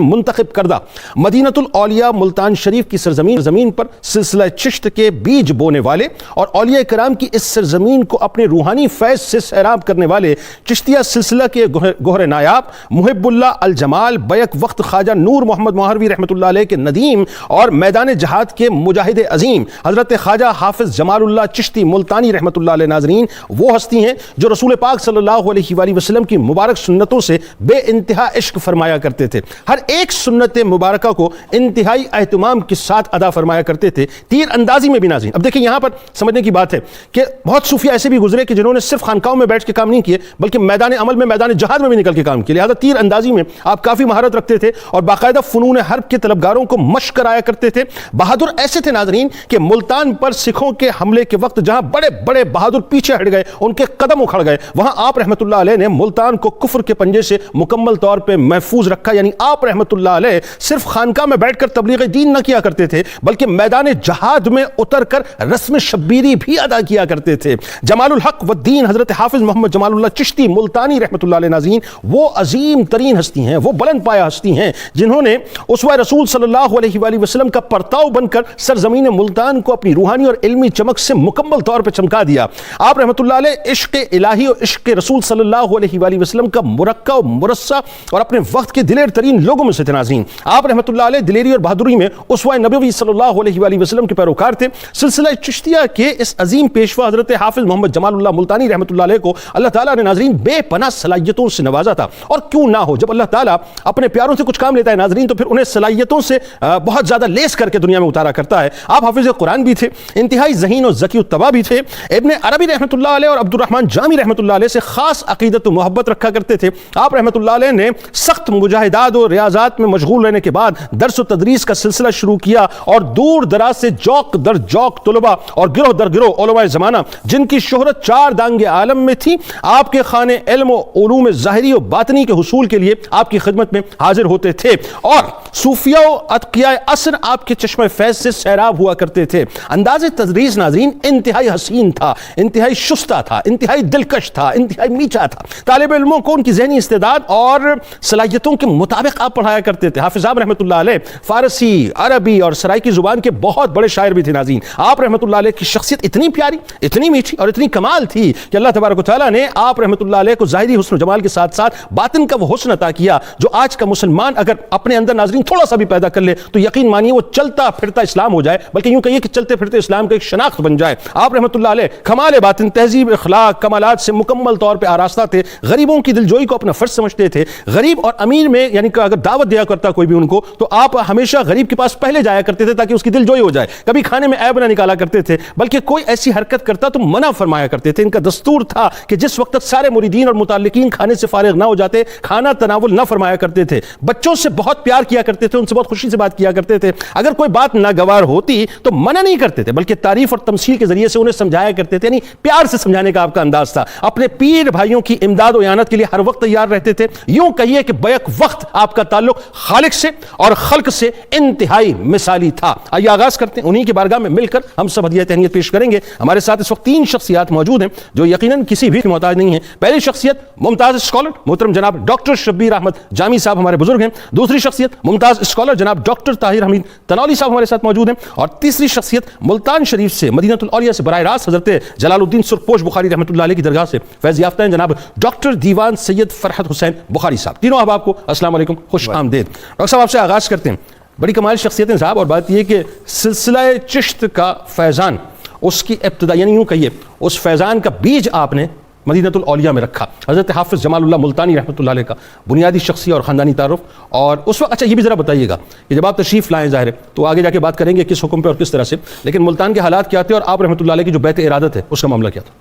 منتخب کردہ مدینۃ الاولیاء ملتان شریف کی سرزمین پر سلسلہ چشت کے بیج بونے والے اور اولیاء کرام کی اس سرزمین کو اپنے روحانی فیض سے سیراب کرنے والے چشتیہ سلسلہ کے گوہر نایاب محب اللہ الجمال بیک وقت خواجہ نور محمد مہروی رحمۃ اللہ علیہ کے ندیم اور میدان جہاد کے مجاہد عظیم حضرت خواجہ حافظ جمال اللہ چشتی ملتانی رحمۃ اللہ علیہ ناظرین وہ ہستی ہیں جو رسول پاک صلی اللہ علیہ وآلہ وسلم کی مبارک سنتوں سے بے انتہا عشق فرمایا کرتے تھے، ہر ایک سنت مبارکہ کو انتہائی اہتمام کے ساتھ ادا فرمایا کرتے تھے، تیر اندازی میں بھی ناظرین۔ اب دیکھیں یہاں پر سمجھنے کی بات ہے کہ بہت صوفیہ ایسے بھی گزرے کہ جنہوں نے صرف خانقاہوں میں بیٹھ کے کام نہیں کیے بلکہ میدان عمل میں میدان جہاد میں بھی نکل کے کام کیا، لہذا تیر اندازی میں آپ کافی مہارت رکھتے تھے اور باقاعدہ فنون حرب کے طلبگاروں کو مشق کرایا کرتے تھے۔ بہادر ایسے تھے ناظرین کہ ملتان پر سکھوں کے حملے کے وقت جہاں بڑے بڑے بہادر پیچھے ہٹ گئے، ان کے قدم اکھڑ گئے، وہاں آپ رحمۃ اللہ علیہ نے ملتان کو کفر کے پنجے سے مکمل طور پہ محفوظ رکھا، یعنی آپ رحمۃ اللہ علیہ صرف خانقاہ میں بیٹھ کر تبلیغ دین نہ کیا کرتے تھے بلکہ میدان جہاد میں اتر کر رسم شبیری بھی ادا کیا کرتے تھے۔ جمال الحق والدین حضرت حافظ محمد جمال اللہ چشتی ملتانی رحمۃ اللہ علیہ ناظرین وہ عظیم ترین ہستی ہیں، وہ بلند پایہ ہستی ہیں جنہوں نے اسوہ رسول صلی اللہ علیہ وآلہ وسلم کا پرتاؤ بن کر سرزمین ملتان کو اپنی روحانی اور علمی چمک سے مکمل طور پر چمکا دیا۔ آپ رحمۃ اللہ علیہ عشق الہی اور عشق رسول صلی اللہ علیہ وآلہ وسلم کا مرقع و مرصع اور اپنے وقت کے دلیر ترین لوگوں میں سے تھے ناظرین۔ آپ رحمۃ اللہ علیہ دلیری اور بہادری میں اسوہ نبوی صلی اللہ علیہ وآلہ وسلم کے پیروکار تھے۔ سلسلہ چشتیہ کے اس عظیم پیشوا حضرت حافظ محمد جمال اللہ ملتانی رحمۃ اللہ علیہ کو اللہ تعالیٰ نے ناظرین بے پناہ صلاحیتوں سے نوازا تھا، اور کیوں نہ ہو، جب اللہ تعالیٰ اپنے پیاروں سے کچھ کام لیتا ہے ناظرین تو پھر انہیں صلاحیتوں سے بہت زیادہ لیس کر کے دنیا میں اتارا کرتا ہے۔ آپ حافظ قرآن بھی تھے، انتہائی ذہین اور ذکی الطبع بھی تھے، ابن عربی رحمۃ اللہ علیہ اور عبد الرحمن جامی رحمۃ اللہ علیہ سے خاص عقیدت و محبت رکھا کرتے تھے۔ آپ رحمۃ اللہ علیہ نے سخت مجاہدات اور ریاضات میں مشغول رہنے کے بعد درس و تدریس کا سلسلہ شروع کیا اور دور دراز سے جوق در جوق طلباء اور گروہ در گروہ علماء زمانہ جن کی شہرت چار دانگ عالم میں تھی آپ کے خانے علم و علوم ظاہری و باطنی کے حصول کے لیے آپ کی خدمت میں حاضر ہوتے تھے، اور صوفیہ و اتقیاء عصر آپ کے چشمہ فیض سے سیراب ہوا کرتے تھے۔ انداز تدریس ناظرین انتہائی حسین تھا، انتہائی شستہ تھا، انتہائی دلکش تھا، انتہائی میٹھا تھا۔ طالب علموں کو ان کی ذہنی استعداد اور صلاحیتوں کے مطابق آپ پڑھایا کرتے تھے۔ حافظ صاحب رحمۃ اللہ علیہ فارسی، عربی اور سرائیکی زبان کے بہت بڑے شاعر بھی تھے ناظرین۔ آپ رحمۃ اللہ علیہ کی شخصیت اتنی پیاری، اتنی میٹھی اور اتنی کمال تھی کہ اللہ تبارک و تعالیٰ نے آپ رحمۃ اللہ علیہ کو ظاہری حسن و جمال کے ساتھ ساتھ باطن کا وہ حسن عطا کیا جو آج کا مسلمان اگر اپنے اندر ناظرین تھوڑا سا بھی پیدا کر لے تو یقین مانیے وہ چلتا پھرتا اسلام ہو جائے، بلکہ یوں کہیے کہ چلتے پھرتے اسلام کا ایک شناخت بن جائے۔ آپ رحمۃ اللہ علیہ کمال باطن، تہذیب، اخلاق، کمالات سے مکمل طور پہ آراستہ تھے، غریبوں کی دلجوئی کو اپنا فرض سمجھتے تھے۔ غریب اور امیر میں یعنی کہ اگر دعوت دیا کرتا کوئی بھی ان کو تو آپ ہمیشہ غریب کے پاس پہلے جایا کرتے تھے تاکہ اس کی دلجوئی ہو جائے، کبھی کھانے میں عیب نہ نکالا کرتے تھے، بلکہ کوئی ایسی حرکت کرتا تو منع فرمایا کرتے تھے۔ ان کا دستور تھا کہ جس وقت تک سارے مریدین اور متعلقین کھانے سے فارغ نہ ہو جاتے کھانا تناول نہ فرمایا کرتے تھے۔ بچوں سے بہت پیار کیا کرتے تھے، ان سے بہت خوشی سے بات کیا کرتے تھے، اگر کوئی بات ناگوار ہوتی تو منع نہیں کرتے تھے بلکہ تعریف اور تمثیل کے ذریعے سے انہیں سمجھایا کرتے تھے، یعنی پیار سے سمجھانے کا آپ کا انداز تھا۔ اپنے پیر بھائیوں کی امداد و اعانت کے لیے ہر وقت تیار رہتے تھے، یوں کہیے کہ بیک وقت آپ کا تعلق خالق سے اور خلق سے انتہائی مثالی تھا۔ آئیے آغاز کرتے ہیں، انہی کی بارگاہ میں مل کر ہم سب ہدیہ تہنیت پیش کریں گے۔ ہمارے ساتھ اس وقت تین شخصیات موجود ہیں جو یقیناً کسی بھی محتاج نہیں ہیں۔ پہلی شخصیت ممتاز اسکالر محترم جناب ڈاکٹر شبیر احمد جامی صاحب ہمارے بزرگ ہیں، دوسری شخصیت ممتاز اسکالر جناب ڈاکٹر طاہر حمید تنولی صاحب ہمارے ساتھ موجود ہیں، اور تیسری شخصیت ملتان شریف سے مدینۃ الاولیاء سے براہ راست حضرت جلال الدین سرخپوش بخاری رحمۃ اللہ علیہ کی درگاہ سے فیض یافتہ ہیں جناب ڈاکٹر دیوان سید فرحت حسین بخاری صاحب۔ تینوں احباب کو السلام علیکم، خوش آمدید۔ ڈاکٹر صاحب آپ سے آغاز کرتے ہیں، بڑی کمال شخصیتیں صاحب، اور بات یہ کہ سلسلہ چشت کا فیضان اس کی ابتدا یعنی یوں کہیے اس فیضان کا بیج آپ نے مدینۃ الاولیاء میں رکھا، حضرت حافظ جمال اللہ ملتانی رحمۃ اللہ علیہ کا بنیادی شخصی اور خاندانی تعارف، اور اس وقت اچھا یہ بھی ذرا بتائیے گا کہ جب آپ تشریف لائیں ظاہر ہے تو آگے جا کے بات کریں گے کس حکم پہ اور کس طرح سے، لیکن ملتان کے حالات کیا تھے اور آپ رحمۃ اللہ علیہ کی جو بیعت ارادت ہے اس کا معاملہ کیا تھا؟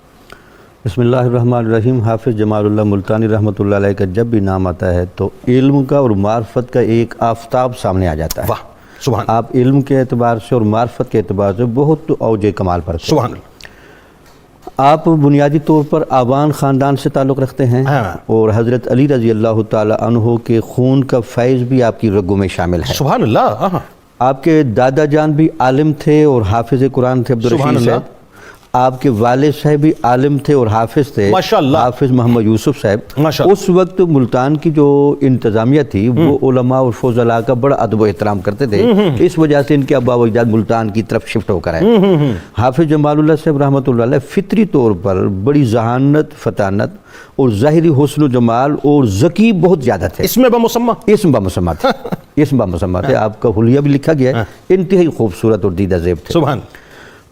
بسم اللہ الرحمن الرحیم۔ حافظ جمال اللہ ملتانی رحمۃ اللہ علیہ کا جب بھی نام آتا ہے تو علم کا اور معرفت کا ایک آفتاب سامنے آ جاتا ہے۔ واہ سبحان، آپ علم کے اعتبار سے اور معرفت کے اعتبار سے بہت اوج کمال پر تھے۔ سبحان اللہ۔ آپ بنیادی طور پر آبان خاندان سے تعلق رکھتے ہیں اور حضرت علی رضی اللہ تعالی عنہ کے خون کا فیض بھی آپ کی رگوں میں شامل ہے۔ سبحان اللہ۔ آپ کے دادا جان بھی عالم تھے اور حافظ قرآن تھے عبدالرشید صاحب۔ آپ کے والد صاحب بھی عالم تھے اور حافظ تھے، ماشاءاللہ، حافظ محمد یوسف صاحب۔ ماشاءاللہ۔ اس وقت ملتان کی جو انتظامیہ تھی وہ علماء اور فضلاء کا بڑا ادب و احترام کرتے تھے، اس وجہ سے ان کے ابا و اجداد ملتان کی طرف شفٹ ہو کر آئے۔ حافظ جمال اللہ صاحب رحمۃ اللہ علیہ فطری طور پر بڑی ذہانت، فطانت اور ظاہری حسن و جمال اور ذکی بہت زیادہ تھے۔ اس میں بمسمہ اسم بمسمہ تھے، اسم بمسمہ تھے۔ آپ کا حلیہ بھی لکھا گیا ہے، انتہائی خوبصورت اور دیدہ زیب تھے۔ سبحان۔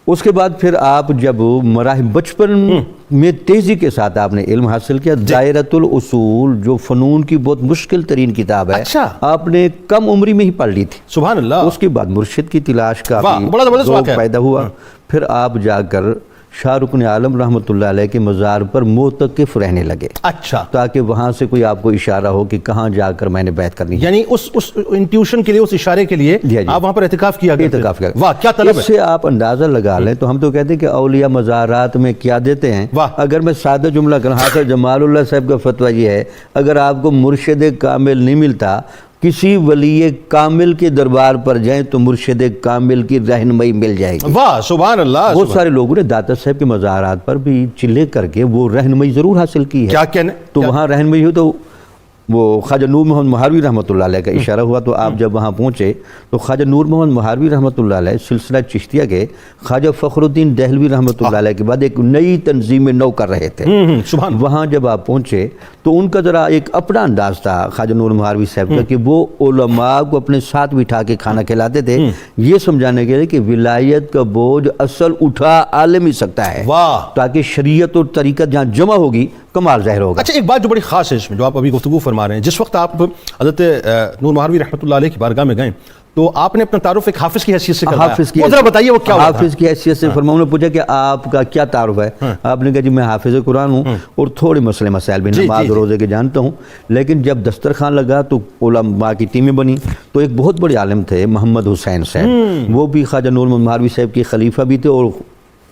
اس کے بعد پھر آپ جب مراحل بچپن میں تیزی کے ساتھ آپ نے علم حاصل کیا، دائرۃ الاصول جو فنون کی بہت مشکل ترین کتاب ہے، اچھا، آپ نے کم عمری میں ہی پڑھ لی تھی۔ سبحان اللہ۔ اس کے بعد مرشد کی تلاش کا بھی بڑا زبردست ذوق واقعہ پیدا ہوا۔ پھر آپ جا کر شاہ رکن عالم رحمۃ اللہ علیہ کے مزار پر معتکف رہنے لگے، اچھا، تاکہ وہاں سے کوئی آپ کو اشارہ ہو کہ کہاں جا کر میں نے بیعت کرنی ہے۔ یعنی اس انٹیوشن کے لیے، اس اشارے کے لیے جی جی، آپ وہاں پر اعتکاف کیا گیا؟ اعتکاف کیا۔ واہ کیا طلب ہے! اس سے آپ اندازہ لگا لیں تو ہم تو کہتے ہیں کہ اولیاء مزارات میں کیا دیتے ہیں۔ واہ۔ اگر میں سادہ جملہ کروں، حافظ جمال اللہ صاحب کا فتویٰ یہ ہے، اگر آپ کو مرشد کامل نہیں ملتا، کسی ولی کامل کے دربار پر جائیں تو مرشد کامل کی رہنمائی مل جائے گی۔ واہ سبحان اللہ۔ بہت سارے لوگوں نے داتا صاحب کے مزارات پر بھی چلے کر کے وہ رہنمائی ضرور حاصل کی ہے۔ کیا کہنے؟ تو وہاں رہنمائی ہو تو وہ خواجہ نور محمد مہاروی رحمۃ اللہ علیہ کا اشارہ ہوا، تو آپ جب وہاں پہنچے تو خواجہ نور محمد مہاروی رحمۃ اللہ علیہ سلسلہ چشتیہ کے خواجہ فخر الدین دہلوی رحمۃ اللہ علیہ کے بعد ایک نئی تنظیم نو کر رہے تھے۔ سبحان۔ وہاں جب آپ پہنچے تو ان کا ذرا ایک اپنا انداز تھا خواجہ نور مہاروی صاحب کا، کہ وہ علماء کو اپنے ساتھ بٹھا کے کھانا کھلاتے تھے، یہ سمجھانے کے لیے کہ ولایت کا بوجھ اصل اٹھا عالم ہی سکتا ہے، واہ۔ تاکہ شریعت اور طریقت جہاں جمع ہوگی کمال ظاہر ہوگا۔ اچھا، ایک بات جو بڑی خاص ہے اس میں، جو آپ ابھی گفتگو فرما رہے ہیں، جس وقت آپ حضرت نور مہاروی رحمۃ اللہ علیہ کی بارگاہ میں گئے تو آپ نے اپنا تعارف ایک حافظ کی حیثیت سے کروایا۔ حافظ کی ذرا بتائیے وہ کیا ہوا تھا؟ حافظ کی حیثیت سے فرماؤں نے پوچھا کہ آپ کا کیا تعارف ہے؟ آپ نے کہا جی میں حافظ قرآن ہوں اور تھوڑے مسئلے مسائل بھی نماز روزے کے جانتا ہوں، لیکن جب دسترخوان لگا تو علماء کی ٹیمیں بنی، تو ایک بہت بڑے عالم تھے محمد حسین صاحب، وہ بھی خواجہ نور محمد مہاروی صاحب کے خلیفہ بھی تھے اور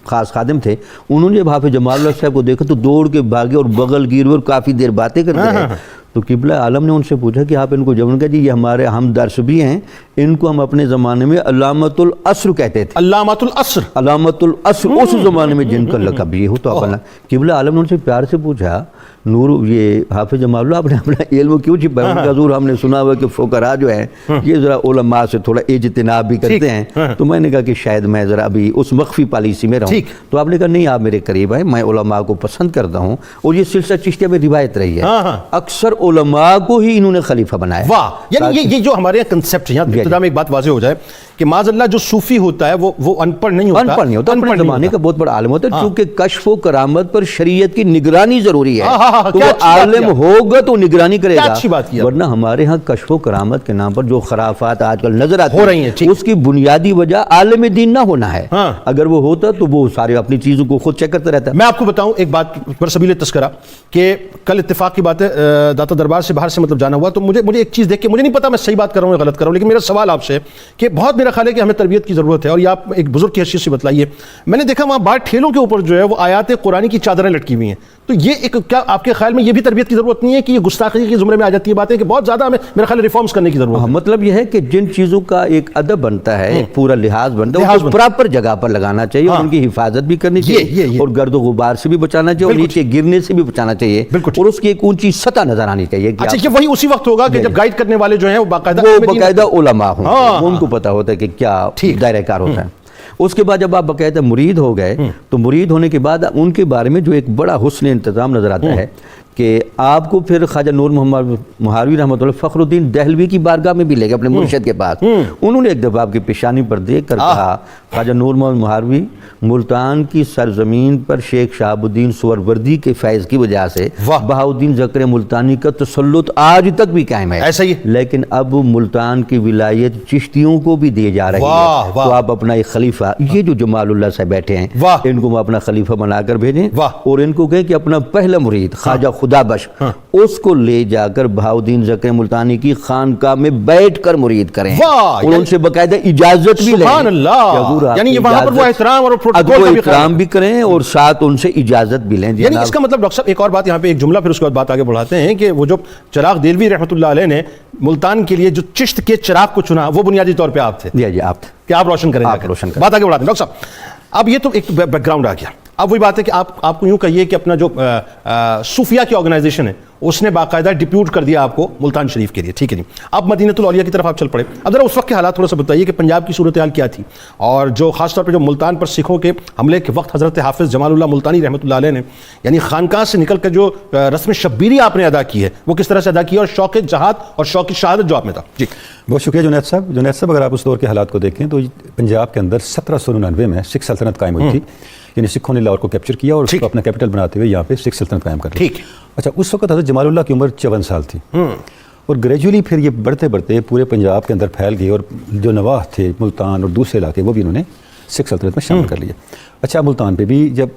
خاص خادم تھے۔ انہوں نے جب حافظ جمال اللہ صاحب کو دیکھا تو دوڑ کے بھاگے اور بغل گیر اور کافی دیر باتیں کرتے رہے۔ تو قبلہ عالم نے ان سے پوچھا کہ آپ ان کو، جب ان کا جی یہ ہمارے ہم درس بھی ہیں، ان کو ہم اپنے زمانے میں علامت العصر کہتے تھے۔ علامت العصر، علامت العصر، اس زمانے میں جن کا لقب یہ ہو تو اپنا۔ قبلہ عالم نے ان سے پیار سے پوچھا، نور یہ حافظ جمال اللہ آپ نے اپنا علم کیوں چھپایا؟ ان کا حضور ہم نے سنا ہوا کہ فقراء جو ہیں یہ ذرا علماء سے تھوڑا اجتناب بھی کرتے ہیں، تو میں نے کہا کہ شاید میں ذرا ابھی اس مخفی پالیسی میں رہوں۔ تو آپ نے کہا نہیں، آپ میرے قریب ہیں، میں علماء کو پسند کرتا ہوں، اور یہ سلسلہ چشتیہ میں روایت رہی ہے اکثر علماء کو ہی انہوں نے خلیفہ بنایا۔ واہ، یعنی یہ جو ہمارے یہاں کنسیپٹ ہے، یہاں ابتدا میں ایک بات واضح ہو جائے کہ معاذ اللہ جو صوفی ہوتا ہے وہ ان پڑھ نہیں ہوتا، ان پڑھ نہیں ہوتا، اپنے زمانے کا بہت بڑا عالم ہوتا ہے، چونکہ کشف و کرامت پر شریعت کی نگرانی ضروری ہے، تو وہ عالم ہوگا تو نگرانی کرے گا، ورنہ ہمارے ہاں کشف و کرامت کے نام پر جو خرافات آج کل نظر آتی ہیں اس کی بنیادی وجہ عالم دین نہ ہونا ہے۔ اگر وہ ہوتا تو وہ سارے اپنی چیزوں کو خود چیک کرتا رہتا ہے۔ میں آپ کو بتاؤں ایک بات پر سبیل تذکرہ کہ کل اتفاق کی بات ہے، داتا دربار سے باہر سے مطلب جانا ہوا، تو مجھے ایک چیز دیکھ کے، مجھے نہیں پتا میں صحیح بات کر رہا ہوں یا غلط کر رہا ہوں، لیکن میرا سوال آپ سے کہ بہت میرا خیال ہے کہ ہمیں تربیت کی ضرورت ہے، اور یہ آپ ایک بزرگ کی حیثیت سے بتلائیے۔ میں نے دیکھا وہاں باہر ٹھیلوں کے اوپر جو ہے وہ آیات قرآنی کی چادریں لٹکی ہوئی ہیں، تو یہ ایک، کیا آپ کے خیال میں یہ بھی تربیت کی ضرورت نہیں ہے کہ یہ گستاخی کے زمرے میں آ جاتی ہے باتیں، کہ بہت زیادہ ہمیں میرا خیال ہے ریفارمز کرنے کی ضرورت ہے؟ مطلب یہ ہے کہ جن چیزوں کا ایک ادب بنتا ہے، ایک پورا لحاظ بنتا ہے، اس کو پراپر جگہ پر لگانا چاہیے، اور ان کی حفاظت بھی کرنی چاہیے، اور گرد و غبار سے بھی بچانا چاہیے، اور نیچے گرنے سے بھی بچانا چاہیے، اور اس کی ایک اونچی سطح نظر آنی چاہیے۔ اچھا، یہ وہی اسی وقت ہوگا کہ جب گائیڈ کرنے والے جو ہیں وہ باقاعدہ علماء ہوں، ان کو پتا ہوتا ہے کہ کیا دائرہ کار ہوتا ہے۔ اس کے بعد جب آپ باقاعدہ مرید ہو گئے تو مرید ہونے کے بعد ان کے بارے میں جو ایک بڑا حسن انتظام نظر آتا ہے کہ آپ کو پھر خواجہ نور محمد مہاروی رحمۃ اللہ فخر الدین دہلوی کی بارگاہ میں بھی لے گئے اپنے مرشد کے پاس۔ انہوں نے ایک دفعہ آپ کی پیشانی پر دیکھ کر کہا، خواجہ نور محمد مہاروی، ملتان کی سرزمین پر شیخ شہاب الدین سہروردی کے فیض کی وجہ سے بہاؤدین زکریا ملتانی کا تسلط آج تک بھی قائم ہے، ایسا ہی، لیکن اب ملتان کی ولایت چشتیوں کو بھی دی جا رہی ہے، تو آپ اپنا ایک خلیفہ، یہ جو جمال اللہ سے بیٹھے ہیں، ان کو اپنا خلیفہ بنا کر بھیجیں، اور ان کو کہیں کہ اپنا پہلا مرید خواجہ خدا بخش اس کو لے جا کر بہاؤدین زکریا ملتانی کی خانقاہ میں بیٹھ کر مرید کریں، اور ان سے باقاعدہ اجازت بھی لیں۔ سبحان اللہ، یعنی وہاں پر وہ احترام اور احترام بھی کریں اور ساتھ ان سے اجازت بھی لیں۔ یعنی اس کا مطلب ڈاکٹر صاحب ایک اور بات یہاں پہ، ایک جملہ پھر اس کے بعد بات آگے بڑھاتے ہیں، کہ وہ جو چراغ دہلوی رحمۃ اللہ علیہ نے ملتان کے لیے جو چشت کے چراغ کو چنا، وہ بنیادی طور پہ آپ تھے، جی آپ کہ آپ روشن کریں، بات آگے بڑھاتے ہیں۔ ڈاکٹر صاحب اب یہ تو ایک بیک گراؤنڈ آ گیا، اب وہی بات ہے کہ آپ کو یوں کہیے کہ اپنا جو صوفیہ کی آرگنائزیشن ہے اس نے باقاعدہ ڈپیوٹ کر دیا آپ کو ملتان شریف کے لیے، ٹھیک ہے جی. اب مدینۃ الاولیاء کی طرف آپ چل پڑے. اب ذرا اس وقت کے حالات تھوڑا سا بتائیے کہ پنجاب کی صورتحال کیا تھی، اور جو خاص طور پہ جو ملتان پر سکھوں کے حملے کے وقت حضرت حافظ جمال اللہ ملتانی رحمۃ اللہ علیہ نے یعنی خانقاہ سے نکل کر جو رسم شبیری آپ نے ادا کی ہے وہ کس طرح سے ادا کی ہے، اور شوق جہاد اور شوق شہادت جو آپ میں تھا. جی بہت شکریہ جنید صاحب. جنید صاحب اگر آپ اس دور کے حالات کو دیکھیں تو پنجاب کے اندر 1799 میں سکھ سلطنت قائم ہوئی تھی، یعنی سکھوں نے لاہور کو کیپچر کیا اور اس کو اپنا کیپٹل بناتے ہوئے یہاں پہ سکھ سلطنت قائم کر لی. ٹھیک. اچھا اس وقت حضرت جمال اللہ کی عمر 54 سال تھی، اور گریجولی پھر یہ بڑھتے بڑھتے پورے پنجاب کے اندر پھیل گئی، اور جو نواح تھے ملتان اور دوسرے علاقے وہ بھی انہوں نے سکھ سلطنت میں شامل کر لیے. اچھا ملتان پہ بھی جب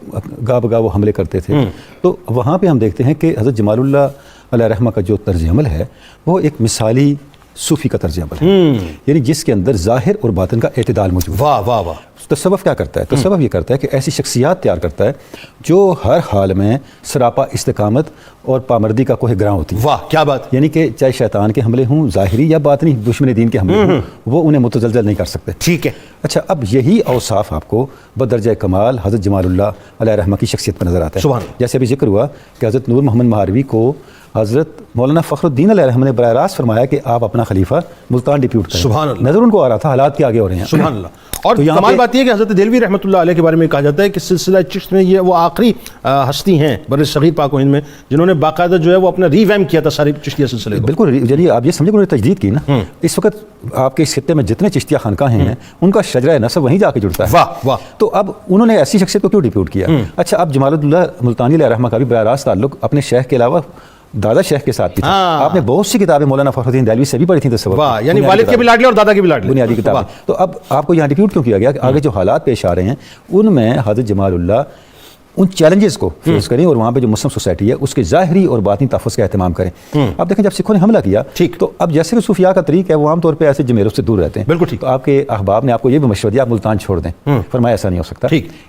گاہ بگاہ وہ حملے کرتے تھے تو وہاں پہ ہم دیکھتے ہیں کہ حضرت جمال اللہ علیہ رحمہ کا جو طرز عمل ہے وہ ایک مثالی صوفی کا طرز عمل ہے، یعنی جس کے اندر ظاہر اور باطن کا اعتدال موجود ہے. واہ واہ واہ. تصوف کیا کرتا ہے؟ تصوف یہ کرتا ہے کہ ایسی شخصیات تیار کرتا ہے جو ہر حال میں سراپا استقامت اور پامردی کا کوہ گراں ہوتی ہے. واہ کیا بات. یعنی کہ چاہے شیطان کے حملے ہوں ظاہری یا باطنی، دشمن دین کے حملے ہوں، وہ انہیں متزلزل نہیں کر سکتے. ٹھیک ہے. اچھا اب یہی اوصاف آپ کو بدرجہ کمال حضرت جمال اللہ علیہ رحمہ کی شخصیت پر نظر آتا ہے. سبحان اللہ. جیسے ابھی ذکر ہوا کہ حضرت نور محمد مہاروی کو حضرت مولانا فخر الدین علیہ رحمہ نے براہ راست فرمایا کہ آپ اپنا خلیفہ ملتان ڈپیوٹ کریں. سبحان اللہ. نظر ان کو آ رہا تھا حالات کے آگے ہو رہے ہیں. سبحان اللہ. اور کمال بات یہ ہے کہ حضرت دہلوی رحمۃ اللہ علیہ کے بارے میں کہا جاتا ہے کہ سلسلہ چشت میں یہ وہ آخری ہستی ہیں بر صغیر پاک و ہند میں جنہوں نے باقاعدہ جو ہے وہ اپنا ریویم کیا تھا سارے چشتیہ سلسلے کو. بالکل. یعنی آپ یہ سمجھے کہ انہوں نے تجدید کی نا. اس وقت آپ کے اس خطے میں جتنے چشتیہ خانقاہیں ہیں ان کا شجرہ نسب وہیں جا کے جڑتا ہے. واہ واہ. تو اب انہوں نے ایسی شخصیت کو کیوں ڈپیوٹ کیا؟ اچھا اب جمال اللہ ملتانی علیہ رحمہ کا بھی براہ راست تعلق اپنے شیخ کے علاوہ دادا شیخ کے ساتھ بھی تھا. آپ نے بہت سی کتابیں مولانا فخر الدین دہلوی سے بھی پڑھی تھیں تصوف. واہ. یعنی والد کے بھی لاڈلے اور دادا کے بھی لاڈلے. بنیادی کتابیں. تو اب آپ کو یہاں ڈپیوٹ کیوں کیا گیا کہ آگے جو حالات پیش آ رہے ہیں ان میں حضرت جمال اللہ ان چیلنجز کو فیس کریں اور وہاں پہ جو مسلم سوسائٹی ہے اس کے ظاہری اور باطنی تحفظ کا اہتمام کریں. اب دیکھیں جب سکھوں نے حملہ کیا تو اب جیسے کہ صوفیاء کا طریق ہے وہ عام طور پہ ایسے جمیروں سے دور رہتے ہیں. بالکل ٹھیک. تو آپ کے احباب نے آپ کو یہ بھی مشورہ دیا آپ ملتان چھوڑ دیں. فرمایا ایسا نہیں ہو سکتا.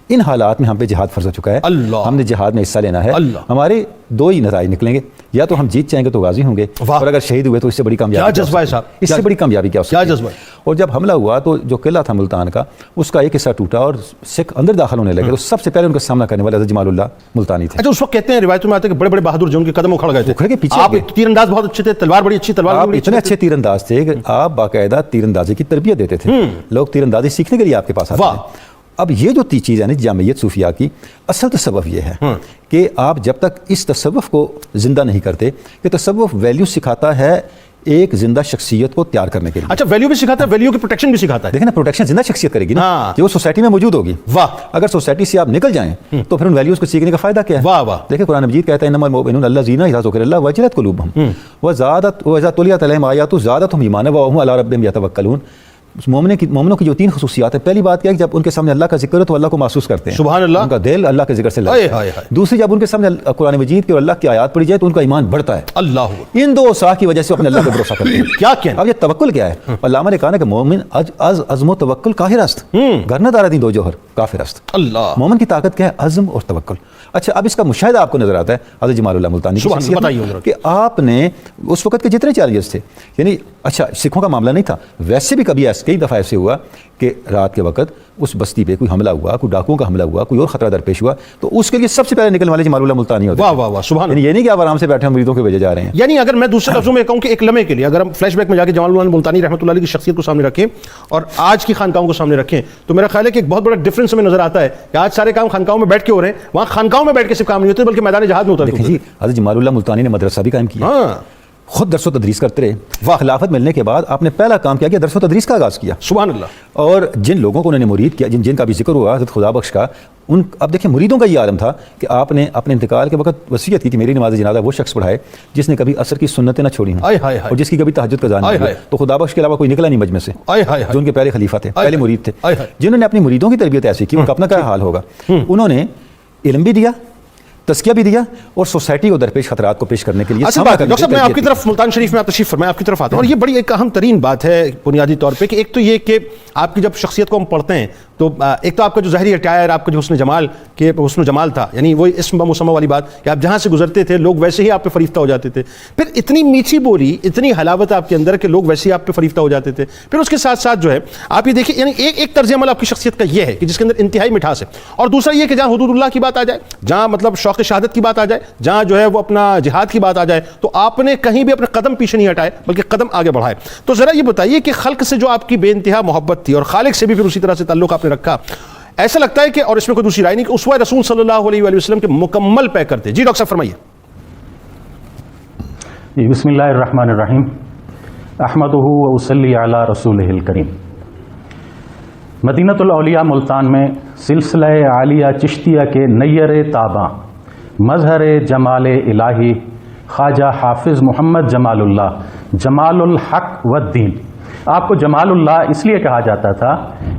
ان حالات میں ہم پہ جہاد فرض ہو چکا ہے. ہم نے جہاد میں حصہ لینا ہے. ہمارے دو ہی نتائج نکلیں گے، یا تو ہم جیت جائیں گے تو غازی ہوں گے، اور اگر شہید ہوئے تو اس سے بڑی کامیابی کیا جذبہ ہے صاحب. اس سے بڑی کامیابی کیا ہو سکتی ہے. اور جب حملہ ہوا تو جو قلعہ تھا ملتان کا اس کا ایک حصہ ٹوٹا اور سکھ اندر داخل ہونے لگے. تو سب سے پہلے ان کا سامنا کرنے والے حضرت جمال اللہ ملتانی تھے. اچھا اس وقت کہتے ہیں روایتوں میں آتے ہیں کہ بڑے بڑے بہادر جو ان کے قدم اکھڑ گئے تھے. آپ تیر انداز بہت اچھے تھے، تلوار بڑی اچھی، تلوار آپ اتنے اچھے تیر انداز تھے کہ آپ باقاعدہ تیر اندازی کی تربیت دیتے تھے. لوگ تیر اندازی سیکھنے کے لیے آپ کے پاس آتے ہیں. اب یہ جو چیز ہے نا جامعیت صوفیاء کی اصل تصوف یہ ہے کہ آپ جب تک اس تصوف کو زندہ نہیں کرتے کہ تصوف ویلیو سکھاتا ہے ایک زندہ شخصیت کو تیار کرنے کے لیے. اچھا ویلیو بھی سکھاتا ہے، ویلیو کی پروٹیکشن بھی سکھاتا ہے. دیکھیں نا پروٹیکشن زندہ شخصیت کرے گی نا کہ وہ سوسائٹی میں موجود ہوگی. واہ. اگر سوسائٹی سے آپ نکل جائیں تو پھر ان ویلیوز کو سیکھنے کا فائدہ کیا ہے؟ واہ واہ. دیکھیں قرآن مجید کہتا ہے انما المؤمنون الذین اذا ذکر اللہ وجلت قلوبهم واذا تلیت علیہم آیاتہ زادتہم ایمانا وهم علی ربہم یتوکلون. مومنوں کی جو تین خصوصیات ہیں، پہلی بات کیا ہے کہ جب ان کے سامنے اللہ کا ذکر ہو تو اللہ کو محسوس کرتے ہیں. سبحان اللہ. ان کا دل اللہ کے ذکر سے لگتا ہے. دوسری جب ان کے سامنے قرآن مجید کی اور اللہ کی آیات پڑھی جائے تو ان کا ایمان بڑھتا ہے. اللہ. ان دو اوصاف کی وجہ سے اپنے اللہ پر بھروسہ کرتے ہیں. کیا کہنا. اب یہ توکل کیا ہے؟ علامہ نے کہا نا کہ مومن از عزم و توکل کافر است گرنہ دارا دین دو جوہر کافر است. اللہ. مومن کی طاقت کیا ہے؟ عزم اور توکل. اچھا اب اس کا مشاہدہ آپ کو نظر آتا ہے حضرت جمال اللہ ملتانی کی شخصیت کہ آپ نے اس وقت کے جتنے چیلنجز تھے، یعنی اچھا سکھوں کا معاملہ نہیں تھا، ویسے بھی کبھی ایسے کئی دفعہ ایسے ہوا کہ رات کے وقت اس بستی پہ کوئی حملہ ہوا، کوئی ڈاکوؤں کا حملہ ہوا، کوئی اور خطرہ درپیش ہوا تو اس کے لیے سب سے پہلے نکلنے والے جمال اللہ ملتانی ہوتے ہیں. واہ واہ واہ. سبحان اللہ. یہ نہیں کہ آپ آرام سے بیٹھے مریدوں کے بھیجے جا رہے ہیں. یعنی اگر میں دوسرے لفظوں میں کہوں کہ ایک لمحے کے لیے اگر ہم فلیش بیک میں جا کے جمال اللہ ملتانی رحمۃ اللہ علیہ کی شخصیت کو سامنے رکھیں اور آج کی خانقاہوں کو سامنے رکھیں تو میرا خیال ہے کہ ایک بہت بڑا ڈفرینس ہمیں نظر آتا ہے کہ آج سارے کام خانقاہوں میں بیٹھ کے ہو رہے ہیں، وہاں خانقاہوں میں بیٹھ کے صرف کام نہیں ہوتے بلکہ میدان جہاد میں ہوتا ہے. جی حضرت جمال اللہ ملتانی نے مدرسہ بھی قائم کیا، خود درس و تدریس کرتے رہے. خلافت ملنے کے بعد آپ نے پہلا کام کیا کہ درس و تدریس کا آغاز کیا. سبحان اللہ. اور جن لوگوں کو انہوں نے مرید کیا، جن کا بھی ذکر ہوا حضرت خدا بخش کا، ان اب دیکھیں مریدوں کا یہ عالم تھا کہ آپ نے اپنے انتقال کے وقت وصیت کی کہ میری نماز جنازہ وہ شخص پڑھائے جس نے کبھی عصر کی سنتیں نہ چھوڑی ہوں اور جس کی کبھی تہجد قضا نہ ہوئی. تو خدا بخش کے علاوہ کوئی نکلا نہیں مجمع سے جو ان کے پہلے خلیفہ تھے، پہلے مرید تھے، جنہوں نے اپنی مریدوں کی تربیت ایسی کی. ان کا اپنا کیا حال ہوگا. انہوں نے علم بھی دیا، تزکیہ بھی دیا اور سوسائٹی کو درپیش خطرات کو پیش کرنے کے لیے. ڈاکٹر صاحب میں آپ کی طرف ملتان شریف میں آپ تشریف فرمائیں، آپ کی طرف آتا ہوں. اور یہ بڑی ایک اہم ترین بات ہے بنیادی طور پہ کہ ایک تو یہ کہ آپ کی جب شخصیت کو ہم پڑھتے ہیں تو ایک تو آپ کا جو ظاہری اٹائر، آپ کا جو حسن جمال کہ حسن و جمال تھا، یعنی وہ اسم بمسمہ والی بات کہ آپ جہاں سے گزرتے تھے لوگ ویسے ہی آپ پہ فریفتہ ہو جاتے تھے. پھر اتنی میٹھی بولی، اتنی حلاوت آپ کے اندر کہ لوگ ویسے ہی آپ پہ فریفتہ ہو جاتے تھے. پھر اس کے ساتھ ساتھ جو ہے آپ یہ دیکھیں، یعنی ایک طرز عمل آپ کی شخصیت کا یہ ہے کہ جس کے اندر انتہائی مٹھاس ہے. اور دوسرا یہ کہ جہاں حدود اللہ کی بات آ جائے، جہاں مطلب شوق شہادت کی بات آ جائے، جہاں جو ہے وہ اپنا جہاد کی بات آ جائے، تو آپ نے کہیں بھی اپنے قدم پیچھے نہیں ہٹائے بلکہ قدم آگے بڑھائے. تو ذرا یہ بتائیے کہ خلق سے جو آپ کی بے انتہا محبت تھی اور خالق سے بھی پھر اسی طرح سے تعلق آپ نے رکھا، ایسا لگتا ہے کہ، اور اس میں کوئی دوسری رائے نہیں، کہ اسوہ رسول صلی اللہ علیہ وآلہ وسلم کے مکمل پیکر تھے. جی ڈاکٹر صاحب فرمائیے. بسم اللہ الرحمن الرحیم. احمدہ و اصلی علی رسولہ الکریم. مدینۃ الاولیاء ملتان میں سلسلہ عالیہ چشتیہ کے نیر تاباں مظہر جمال الہی خواجہ حافظ محمد جمال اللہ جمال الحق والدین. آپ کو جمال اللہ اس لیے کہا جاتا تھا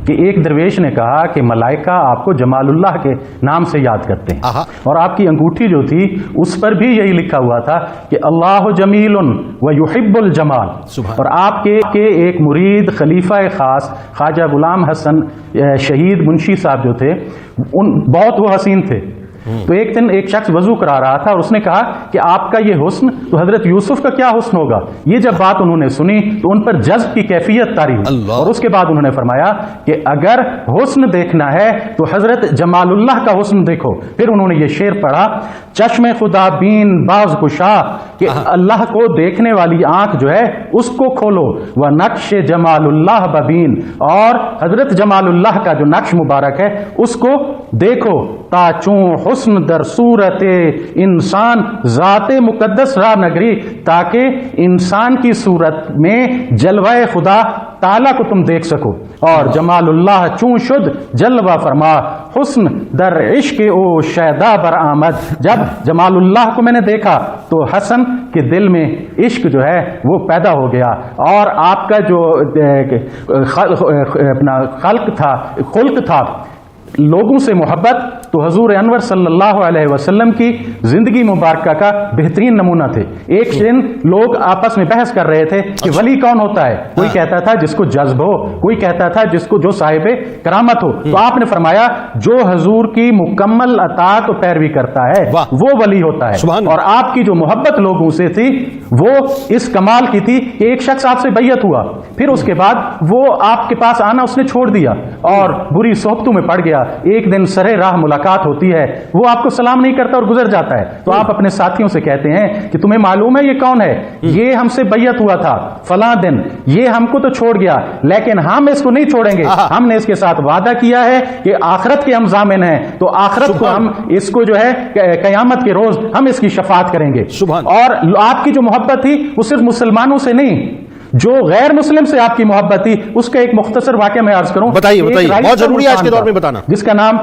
کہ ایک درویش نے کہا کہ ملائکہ آپ کو جمال اللہ کے نام سے یاد کرتے ہیں، اور آپ کی انگوٹھی جو تھی اس پر بھی یہی لکھا ہوا تھا کہ اللہ جمیل و یحب الجمال. اور آپ کے ایک مرید خلیفہ خاص خواجہ غلام حسن شہید منشی صاحب جو تھے، بہت وہ حسین تھے. تو ایک دن ایک شخص وضو کرا رہا تھا اور اس نے کہا کہ آپ کا یہ حسن تو حضرت یوسف کا کیا حسن ہوگا. یہ جب بات انہوں نے سنی تو ان پر جذب کی کیفیت طاری ہوئی، اور اس کے بعد انہوں نے فرمایا کہ اگر حسن دیکھنا ہے تو حضرت جمال اللہ کا حسن دیکھو. پھر انہوں نے یہ شعر پڑھا، چشم خدا بین باز گشا، کہ اللہ کو دیکھنے والی آنکھ جو ہے اس کو کھولو، و نقش جمال اللہ ببین، اور حضرت جمال اللہ کا جو نقش مبارک ہے اس کو دیکھو، تا چون حسن در صورت انسان ذات مقدس را نگری، تاکہ انسان کی صورت میں جلوہ خدا تعالیٰ کو تم دیکھ سکو. اور جمال اللہ چون شد جلوہ فرما، حسن در عشق او شیدا برآمد. جب جمال اللہ کو میں نے دیکھا تو حسن کے دل میں عشق جو ہے وہ پیدا ہو گیا، اور آپ کا جو اپنا خلق تھا لوگوں سے محبت، تو حضور انور صلی اللہ علیہ وسلم کی زندگی مبارکہ کا بہترین نمونہ تھے. ایک دن لوگ آپس میں بحث کر رہے تھے کہ ولی کون ہوتا ہے. کوئی کہتا تھا جس کو جذب ہو، کوئی کہتا تھا جس کو جو صاحب کرامت ہو. تو آپ نے فرمایا جو حضور کی مکمل اطاعت و پیروی کرتا ہے وہ ولی ہوتا ہے. اور آپ کی جو محبت لوگوں سے تھی وہ اس کمال کی تھی کہ ایک شخص آپ سے بیعت ہوا، پھر اس کے بعد وہ آپ کے پاس آنا اس نے چھوڑ دیا اور بری صحبتوں میں پڑ گیا. ایک دن سرے راہ ملاقات ہوتی ہے، وہ آپ کو سلام نہیں کرتا اور گزر جاتا ہے. تو آپ اپنے ساتھیوں سے کہتے ہیں کہ تمہیں معلوم ہے یہ کون ہے؟ یہ ہم سے بیعت ہوا تھا فلاں دن، یہ ہم کو تو چھوڑ گیا لیکن ہم اس کو نہیں چھوڑیں گے. ہم نے اس کے ساتھ وعدہ کیا ہے کہ آخرت کے ہم ضامن ہیں، تو آخرت کو ہم اس کو جو ہے قیامت کے روز ہم اس کی شفاعت کریں گے. اور آپ کی جو محبت تھی وہ صرف مسلمانوں سے نہیں، جو غیر مسلم سے آپ کی محبت تھی اس کا ایک مختصر واقعہ میں عرض کروں. بتائیے بہت ضروری ہے آج کے دور میں بتانا. جس کا نام،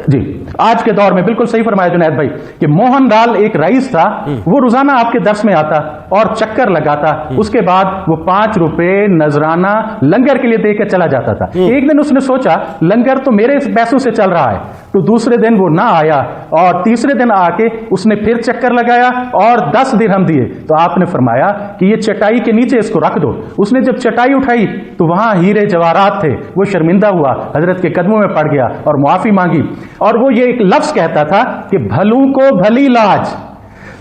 جی آج کے دور میں بالکل صحیح فرمایا جنید بھائی کہ موہن لال ایک رئیس تھا. وہ روزانہ آپ کے درس میں آتا اور چکر لگاتا، اس کے بعد وہ 5 روپے نذرانہ لنگر کے لیے دے کر چلا جاتا تھا. ایک دن اس نے سوچا لنگر تو میرے پیسوں سے چل رہا ہے، تو دوسرے دن وہ نہ آیا اور تیسرے دن آ کے اس نے پھر چکر لگایا اور 10 درہم دیے. تو آپ نے فرمایا کہ یہ چٹائی کے نیچے اس کو رکھ دو. اس نے جب چٹائی اٹھائی تو وہاں ہیرے جواہرات تھے. وہ شرمندہ ہوا، حضرت کے قدموں میں پڑ گیا اور معافی مانگی، اور وہ یہ ایک لفظ کہتا تھا کہ بھلوں کو بھلی لاج.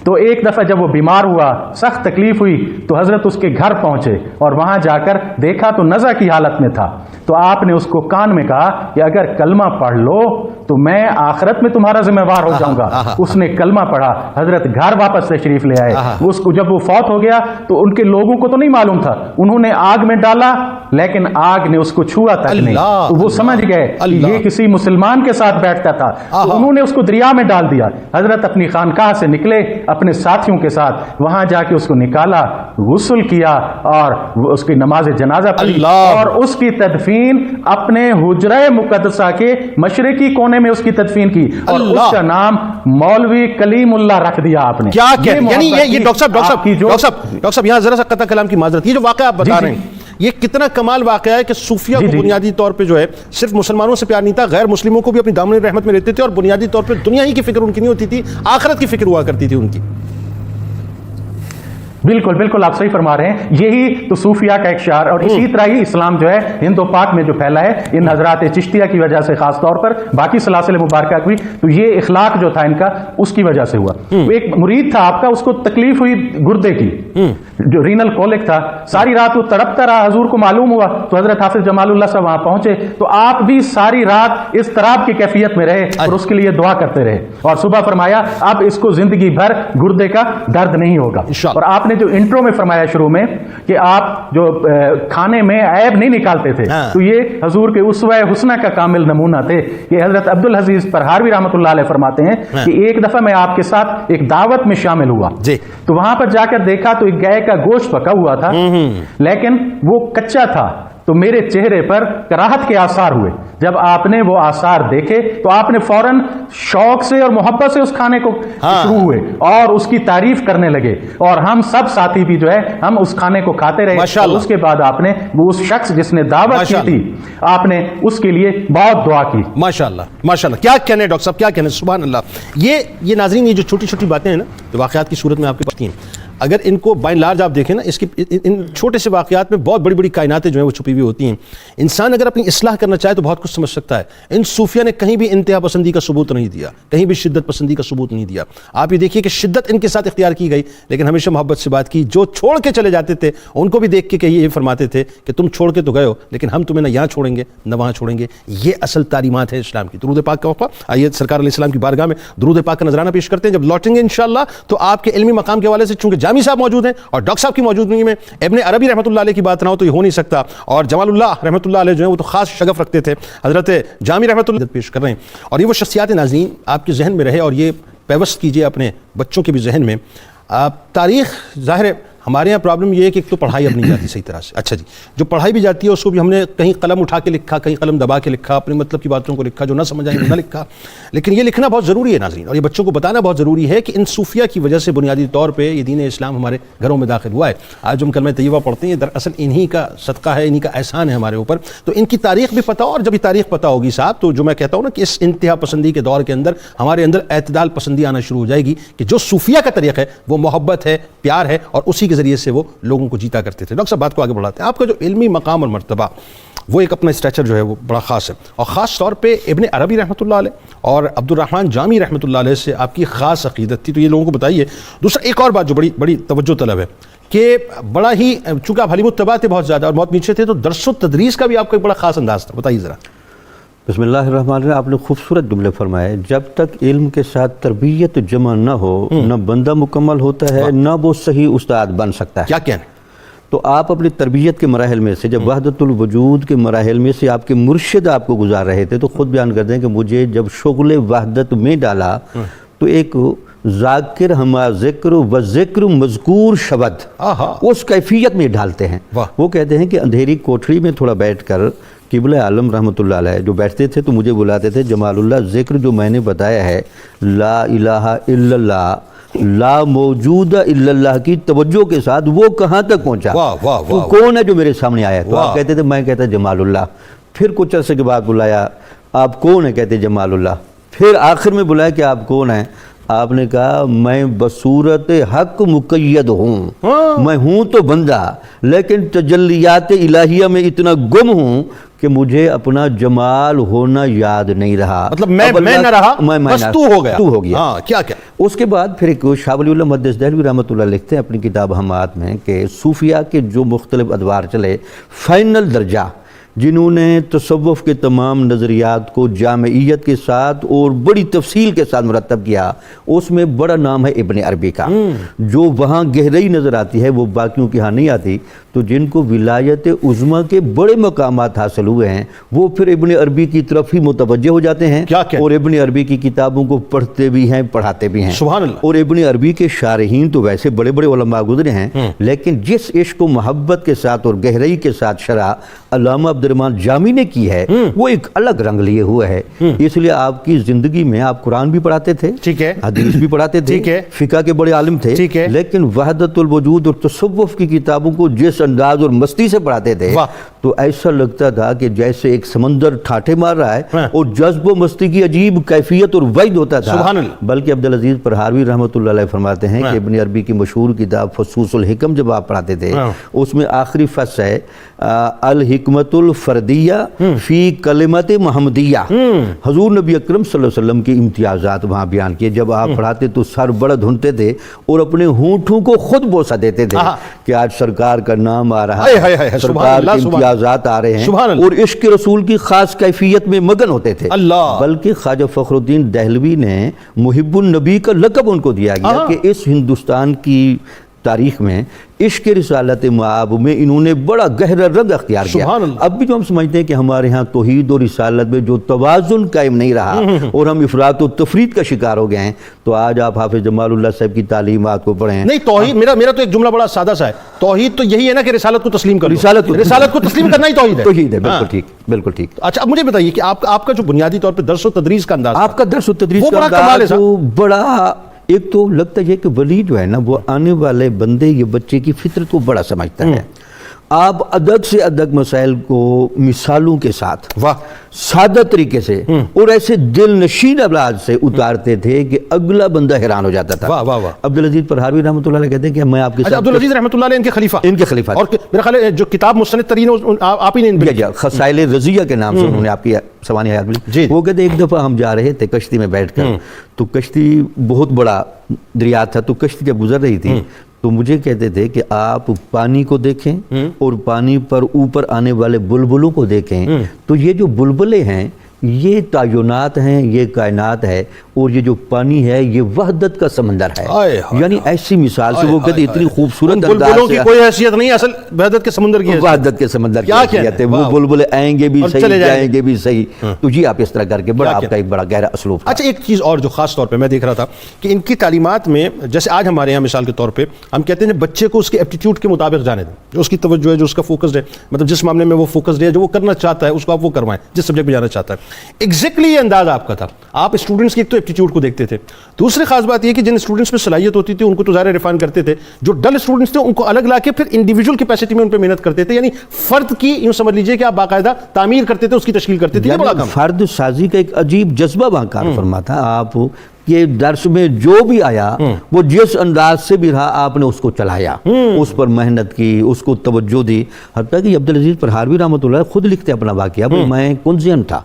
تو ایک دفعہ جب وہ بیمار ہوا، سخت تکلیف ہوئی، تو حضرت اس کے گھر پہنچے اور وہاں جا کر دیکھا تو نزع کی حالت میں تھا. تو آپ نے اس کو کان میں کہا کہ اگر کلمہ پڑھ لو تو میں آخرت میں تمہارا ذمہ وار ہو جاؤں گا. اس نے کلمہ پڑھا، حضرت گھر واپس تشریف لے آئے. اس کو جب وہ فوت ہو گیا تو ان کے لوگوں کو تو نہیں معلوم تھا، انہوں نے آگ میں ڈالا لیکن آگ نے اس کو چھوا تک نہیں. تو وہ سمجھ گئے کہ یہ کسی مسلمان کے ساتھ بیٹھتا تھا، تو انہوں نے اس کو دریا میں ڈال دیا. حضرت اپنی خانقاہ سے نکلے اپنے ساتھیوں کے ساتھ، وہاں جا کے اس کو نکالا، غسل کیا اور اس کی نماز جنازہ پڑھی اور اس کی تدفین اپنے حجرہ مقدسہ کے مشرقی کونے میں اس کی تدفین کی اور اس کا نام مولوی کلیم اللہ رکھ دیا آپ نے. کیا یعنی یہ ڈاکٹر صاحب یہاں ذرا سا قطع کلام کی معذرت، یہ جو واقعہ آپ بتا رہے ہیں یہ کتنا کمال واقعہ ہے کہ صوفیہ کو بنیادی طور پہ جو ہے صرف مسلمانوں سے پیار نہیں تھا، غیر مسلموں کو بھی اپنی دامن رحمت میں لیتے تھے، اور بنیادی طور پہ دنیا ہی کی فکر ان کی نہیں ہوتی تھی، آخرت کی فکر ہوا کرتی تھی ان کی. بالکل بالکل آپ صحیح فرما رہے ہیں. یہی تو صوفیہ کا ایک شعار, اور اسی طرح ہی اسلام جو ہے ہند و پاک میں جو پھیلا ہے ان حضرات چشتیہ کی وجہ سے, خاص طور پر باقی سلاسل مبارکہ بھی, تو یہ اخلاق جو تھا ان کا اس کی وجہ سے ہوا. ایک مرید تھا آپ کا, اس کو تکلیف ہوئی گردے کی, جو رینل کولک تھا, ساری رات وہ تڑپتا رہا, حضور کو معلوم ہوا تو حضرت حافظ جمال اللہ صاحب وہاں پہنچے, تو آپ بھی ساری رات اس اضطراب کی کیفیت میں رہے اور اس کے لیے دعا کرتے رہے, اور صبح فرمایا اب اس کو زندگی بھر گردے کا درد نہیں ہوگا. اور آپ نے جو انٹرو میں فرمایا شروع میں کہ آپ جو کھانے میں عیب نہیں نکالتے تھے, تو یہ حضور کے اسوہ حسنہ کا کامل نمونہ تھے. کہ حضرت عبدالعزیز پرہاروی رحمۃ اللہ علیہ فرماتے ہیں کہ ایک دفعہ میں آپ کے ساتھ ایک دعوت میں شامل ہوا, تو وہاں پر جا کر دیکھا تو ایک گائے کا گوشت پکا ہوا تھا, لیکن وہ کچا تھا, تو میرے چہرے پر کراہت کے آثار ہوئے. جب آپ نے وہ آثار دیکھے تو آپ نے فوراً شوق سے اور محبت سے اس کھانے کو شروع ہوئے اور اس کی تعریف کرنے لگے, اور ہم سب ساتھی بھی جو ہے ہم اس کھانے کو کھاتے رہے. اور اس کے بعد آپ نے وہ اس شخص جس نے دعوت کی تھی آپ نے اس کے لیے بہت دعا کی. ماشاءاللہ ماشاءاللہ, کیا کہنے ڈاکٹر صاحب, کیا کہنے, سبحان اللہ. یہ ناظرین, یہ جو چھوٹی چھوٹی باتیں ہیں نا, جو واقعات کی صورت میں آپ کے پاس ہیں, اگر ان کو بائی لارج آپ دیکھیں نا, اس کی ان چھوٹے سے واقعات میں بہت بڑی بڑی کائناتیں جو ہیں وہ چھپی ہوئی ہوتی ہیں. انسان اگر اپنی اصلاح کرنا چاہے تو بہت کچھ سمجھ سکتا ہے. ان صوفیہ نے کہیں بھی انتہا پسندی کا ثبوت نہیں دیا, کہیں بھی شدت پسندی کا ثبوت نہیں دیا. آپ یہ دیکھیے کہ شدت ان کے ساتھ اختیار کی گئی, لیکن ہمیشہ محبت سے بات کی. جو چھوڑ کے چلے جاتے تھے ان کو بھی دیکھ کے یہ فرماتے تھے کہ تم چھوڑ کے تو گئے ہو, لیکن ہم تمہیں نہ یہاں چھوڑیں گے نہ وہاں چھوڑیں گے. یہ اصل تعلیمات ہے اسلام کی. درود پاک کا وقفہ, آئیے سرکار علیہ السلام کی بارگاہ میں درود پاک کا نذرانہ پیش کرتے ہیں. جب لوٹیں گے انشاءاللہ تو آپ کے علمی مقام کے حوالے سے, چونکہ جامی صاحب موجود ہیں اور ڈاکٹر صاحب کی موجودگی میں ابن عربی رحمۃ اللہ علیہ کی بات نہ ہو تو یہ ہو نہیں سکتا. اور جمال اللہ رحمۃ اللہ علیہ جو ہیں وہ تو خاص شگف رکھتے تھے, حضرت جامی رحمۃ اللہ پیش کر رہے ہیں. اور یہ وہ شخصیات ناظرین آپ کے ذہن میں رہے, اور یہ پیوست کیجئے اپنے بچوں کے بھی ذہن میں. تاریخ ظاہر ہے ہمارے یہاں پرابلم یہ ہے کہ ایک تو پڑھائی اب نہیں جاتی صحیح طرح سے. اچھا جی, جو پڑھائی بھی جاتی ہے اس کو بھی ہم نے کہیں قلم اٹھا کے لکھا, کہیں قلم دبا کے لکھا, اپنے مطلب کی باتوں کو لکھا, جو نہ سمجھ آئیں نہ لکھا. لیکن یہ لکھنا بہت ضروری ہے ناظرین, اور یہ بچوں کو بتانا بہت ضروری ہے کہ ان صوفیہ کی وجہ سے بنیادی طور پہ یہ دین اسلام ہمارے گھروں میں داخل ہوا ہے. آج ہم کلمہ طیبہ پڑھتے ہیں, یہ دراصل انہی کا صدقہ ہے, انہی کا احسان ہے ہمارے اوپر. تو ان کی تاریخ بھی پتہ ہو, اور جب یہ تاریخ پتہ ہوگی صاحب تو جو میں کہتا ہوں نا کہ اس انتہا پسندی کے دور کے اندر ہمارے اندر اعتدال پسندی آنا شروع ہو جائے گی, کہ جو صوفیہ کا طریقہ ہے وہ محبت ہے, پیار ہے, اور اسی کے ذریعے سے وہ لوگوں کو جیتا کرتے تھے. ڈاکٹر صاحب بات کو آگے بڑھاتے ہیں. آپ کا جو علمی مقام اور مرتبہ وہ ایک اپنا اسٹیچر جو ہے وہ بڑا خاص ہے, اور خاص طور پہ ابن عربی رحمۃ اللہ علیہ اور عبد الرحمن جامی رحمۃ اللہ علیہ سے آپ کی خاص عقیدت تھی. تو یہ لوگوں کو بتائیے. دوسرا ایک اور بات جو بڑی توجہ طلب ہے کہ بڑا ہی, چونکہ آپ حلیم الطبع تھے بہت زیادہ اور بہت نیچے تھے, تو درس و تدریس کا بھی آپ کا ایک بڑا خاص انداز تھا, بتائیے ذرا. بسم اللہ الرحمن الرحیم. آپ نے خوبصورت جملے فرمائے. جب تک علم کے ساتھ تربیت جمع نہ ہو, نہ بندہ مکمل ہوتا ہے, نہ وہ صحیح استاد بن سکتا ہے. کیا کہنا. تو آپ اپنی تربیت کے مراحل میں سے, جب وحدت الوجود کے مراحل میں سے آپ کے مرشد آپ کو گزار رہے تھے, تو خود بیان کرتے ہیں کہ مجھے جب شغل وحدت میں ڈالا تو ایک ذاکر ہما ذکر و ذکر مذکور شبد اس کیفیت میں ڈالتے ہیں. وہ کہتے ہیں کہ اندھیری کوٹھری میں تھوڑا بیٹھ کر قبلہ عالم رحمۃ اللہ علیہ جو بیٹھتے تھے تو مجھے بلاتے تھے, جمال اللہ ذکر جو میں نے بتایا ہے, لا الہ الا اللہ, لا موجود الا اللہ کی توجہ کے ساتھ وہ کہاں تک پہنچا, تو کون ہے جو میرے سامنے آیا. تو آپ کہتے تھے, میں کہتا جمال اللہ. پھر کچھ عرصے کے بعد بلایا, آپ کون ہیں, کہتے جمال اللہ. پھر آخر میں بلایا کہ آپ کون ہیں, آپ نے کہا میں بصورت حق مقید ہوں, میں ہوں تو بندہ, لیکن تجلیات الہیہ میں اتنا گم ہوں کہ مجھے اپنا جمال ہونا یاد نہیں رہا. مطلب میں نہ رہا, بس تو ہو گیا. تو ہو گیا. کیا اس کے بعد پھر ایک شاہ ولی اللہ مقدس دہلوی رحمۃ اللہ لکھتے ہیں اپنی کتاب ہمات میں کہ صوفیہ کے جو مختلف ادوار چلے, فائنل درجہ جنہوں نے تصوف کے تمام نظریات کو جامعیت کے ساتھ اور بڑی تفصیل کے ساتھ مرتب کیا, اس میں بڑا نام ہے ابن عربی کا. جو وہاں گہرائی نظر آتی ہے وہ باقیوں کی ہاں نہیں آتی. تو جن کو ولایت عظمیٰ کے بڑے مقامات حاصل ہوئے ہیں وہ پھر ابن عربی کی طرف ہی متوجہ ہو جاتے ہیں, اور ابن عربی کی کتابوں کو پڑھتے بھی ہیں, پڑھاتے بھی ہیں. سبحان اللہ. اور ابن عربی کے شارحین تو ویسے بڑے بڑے علماء گزرے ہیں, لیکن جس عشق و محبت کے ساتھ اور گہرائی کے ساتھ شرح علامہ عبد عبدالرحمن جامی نے کی ہے وہ ایک الگ رنگ لیے ہوئے ہے. اس لیے آپ کی زندگی میں آپ قرآن بھی پڑھاتے تھے, ٹھیک ہے, حدیث بھی پڑھاتے تھے, ٹھیک ہے, فقہ کے بڑے عالم تھے, ٹھیک ہے, لیکن وحدت الوجود اور تصوف کی کتابوں کو جس انداز اور مستی سے پڑھاتے تھے تو ایسا لگتا تھا کہ جیسے ایک سمندر ٹھاٹھے مار رہا ہے اور جذب و مستی کی عجیب کیفیت اور وجد ہوتا تھا. بلکہ عبدالعزیز پرہاروی رحمۃ اللہ علیہ فرماتے ہیں کہ ابن عربی کی مشہور کتاب فصوص الحکم جب آپ پڑھاتے تھے اس میں آخری فصل ہے الحکمت الفردیہ فی کلمت محمدیہ. حضور نبی اکرم صلی اللہ علیہ وسلم کے امتیازات وہاں بیان کیے. جب آپ پڑھاتے تو سر بڑا دھنتے تھے اور اپنے ہونٹوں کو خود بوسہ دیتے تھے کہ آج سرکار کا نام آ رہا ہے, سرکار کے امتیازات آ رہے ہیں, اور عشق رسول کی خاص کیفیت میں مگن ہوتے تھے. بلکہ خواجہ فخر الدین دہلوی نے محب النبی کا لقب ان کو دیا گیا کہ اس ہندوستان کی تاریخ میں عشق رسالت مآب میں انہوں نے بڑا گہرا رنگ اختیار کیا. اب بھی جو ہم سمجھتے ہیں کہ ہمارے ہاں توحید اور رسالت میں جو توازن قائم نہیں رہا اور ہم افراط و تفرید کا شکار ہو گئے ہیں, تو آج آپ حافظ جمال اللہ صاحب کی تعلیمات کو پڑھیں. نہیں توحید, میرا تو ایک جملہ بڑا سادہ سا ہے, توحید تو یہی ہے نا کہ رسالت کو تسلیم کرو. رسالت کو تسلیم کرنا ہی توحید ہے. توحید ہے, بالکل ٹھیک, بالکل ٹھیک. اچھا اب مجھے بتائیے کہ آپ کا جو بنیادی طور پہ درس و تدریس کا انداز, آپ کا درس و تدریس کا انداز وہ بڑا, ایک تو لگتا ہے کہ ولی جو ہے نا وہ آنے والے بندے یہ بچے کی فطرت کو بڑا سمجھتا ہے. آپ ادق سے ادق مسائل کو مثالوں کے ساتھ سادہ طریقے سے اور ایسے دل نشین ابلاغ سے اتارتے تھے کہ اگلا بندہ حیران ہو جاتا تھا. عبدالعزیز پرہاروی رحمۃ اللہ علیہ کہتے ہیں کہ میں آپ کے ساتھ, عبدالعزیز رحمۃ اللہ علیہ ان کے خلیفہ, اور میرا خیال ہے جو کتاب مستند ترین آپ ہی نے خصائل رضیہ کے نام سے انہوں نے آپ کی سوانح حیات ملی. وہ کہتے ہیں ایک دفعہ ہم جا رہے تھے کشتی میں بیٹھ کر, تو کشتی بہت بڑا دریا تھا, تو کشتی جب گزر رہی تھی تو مجھے کہتے تھے کہ آپ پانی کو دیکھیں اور پانی پر اوپر آنے والے بلبلوں کو دیکھیں, تو یہ جو بلبلے ہیں یہ تعینات ہیں, یہ کائنات ہے, اور یہ جو پانی ہے یہ وحدت کا سمندر ہے. یعنی ایسی مثال سے وہ کہتے اتنی خوبصورت انداز سے, کوئی حیثیت نہیں, اصل وحدت کے سمندر کی, وحدت کے سمندر کی حیثیت ہے. وہ بلبلے آئیں گے بھی صحیح, جائیں گے بھی صحیح. تو جی آپ اس طرح کر کے بڑا آپ کا ایک بڑا گہرا اسلوب. اچھا ایک چیز اور جو خاص طور پہ میں دیکھ رہا تھا کہ ان کی تعلیمات میں, جیسے آج ہمارے یہاں مثال کے طور پہ ہم کہتے ہیں بچے کو اس کے ایپٹیٹیوڈ کے مطابق جانے دیں, جو اس کی توجہ ہے, جو اس کا فوکس ہے, مطلب جس معاملے میں وہ فوکس ہے, جو وہ کرنا چاہتا ہے اس کو آپ وہ کروائیں, جس سبجیکٹ میں جانا چاہتا ہے. ایگزیکٹلی یہ انداز آپ کا تھا. آپ اسٹوڈنٹس کی ایک تو ایپٹیٹیوڈ کو دیکھتے تھے, دوسری خاص بات یہ کہ جن اسٹوڈنٹس میں صلاحیت ہوتی تھی ان کو تو ظاہر ریفائن کرتے تھے, جو ڈل اسٹوڈنٹس تھے ان کو الگ لا کے پھر انڈیویجول کیپیسٹی میں ان پہ محنت کرتے تھے. یعنی فرد کی یوں سمجھ لیجئے کہ آپ باقاعدہ تعمیر کرتے تھے, اس کی تشکیل کرتے تھے. فرد سازی کا ایک عجیب جذبہ وہاں کار فرما تھا. آپ یہ درس میں جو بھی آیا وہ جس انداز سے بھی رہا آپ نے اس کو چلایا, اس پر محنت کی, اس کو توجہ دی. حتیٰ کہ عبدالعزیز پرہاروی رحمۃ اللہ خود لکھتے اپنا واقعہ, میں کنزین تھا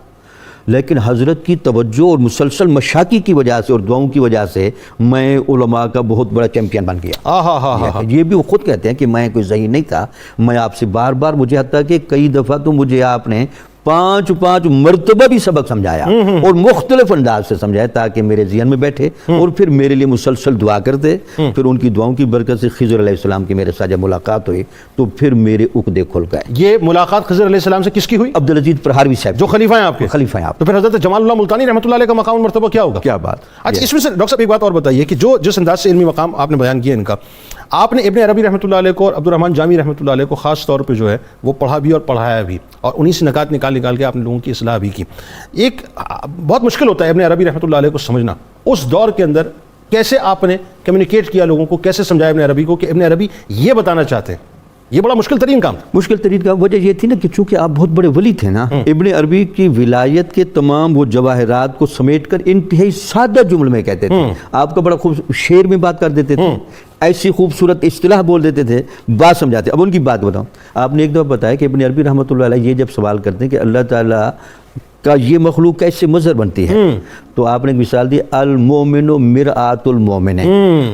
لیکن حضرت کی توجہ اور مسلسل مشاقی کی وجہ سے اور دعاؤں کی وجہ سے میں علماء کا بہت بڑا چیمپئن بن گیا. یہ بھی وہ خود کہتے ہیں کہ میں کوئی ذہین نہیں تھا, میں آپ سے بار بار, مجھے حتیٰ کہ کئی دفعہ تو مجھے آپ نے 5 مرتبہ بھی سبق سمجھایا اور مختلف انداز سے سمجھایا تاکہ میرے ذہن میں بیٹھے, اور پھر میرے لیے مسلسل دعا کرتے. پھر ان کی دعاؤں کی برکت سے خضر علیہ السلام کی میرے ساتھ جب ملاقات ہوئی تو پھر میرے عقدے کھل گئے. یہ ملاقات خضر علیہ السلام سے کس کی ہوئی؟ عبدالعزیز پرہاروی صاحب, جو خلیفہ ہیں آپ کے. خلیفہ ہیں آپ. تو پھر حضرت جمال اللہ ملتانی رحمۃ اللہ علیہ کا مقام مرتبہ کیا ہوگا؟ کیا بات. اچھا اس میں سے ڈاکٹر صاحب ایک بات اور بتائیے کہ جو جس انداز سے علمی مقام آپ نے بیان کیا ان کا, آپ نے ابن عربی رحمۃ اللہ علیہ کو اور عبدالرحمن جامی رحمۃ اللہ علیہ کو خاص طور پہ جو ہے وہ پڑھا بھی اور پڑھایا بھی, اور انہی سے نکات نکال کے آپ نے لوگوں کی اصلاح بھی کی. ایک بہت مشکل ہوتا ہے ابن عربی رحمۃ اللہ علیہ کو سمجھنا. اس دور کے اندر کیسے آپ نے کمیونیکیٹ کیا لوگوں کو, کیسے سمجھایا ابن عربی کو کہ ابن عربی یہ بتانا چاہتے ہیں؟ یہ بڑا مشکل ترین کام. مشکل ترین کام وجہ یہ تھی نا کہ چونکہ آپ بہت بڑے ولی تھے نا, ابن عربی کی ولایت کے تمام وہ جواہرات کو سمیٹ کر انتہائی سادہ جمل میں کہتے تھے. آپ کا بڑا خوب شعر میں بات کر دیتے تھے, ایسی خوبصورت اصطلاح بول دیتے تھے, بات سمجھاتے. اب ان کی بات بتاؤں, آپ نے ایک دفعہ بتایا کہ ابن عربی رحمۃ اللہ علیہ یہ جب سوال کرتے ہیں کہ اللہ تعالیٰ کا یہ مخلوق کیسے مظہر بنتی ہے, تو آپ نے ایک مثال دی, المومن مرآت المومن,